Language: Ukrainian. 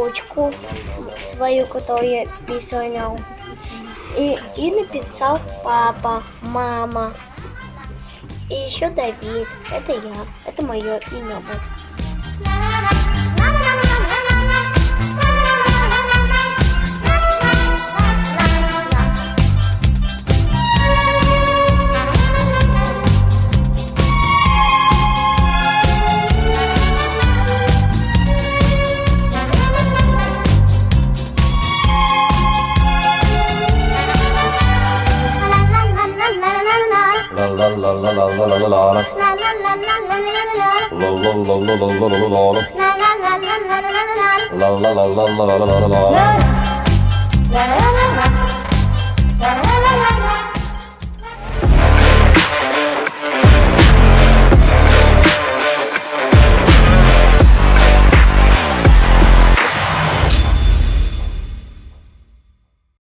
ручку свою, которую я рисовал. И написал папа, мама. И еще Давид. Это я. Это мое имя. Вот. La la la la la la la la la. La la la la la la la la la. La la la la la la la la la.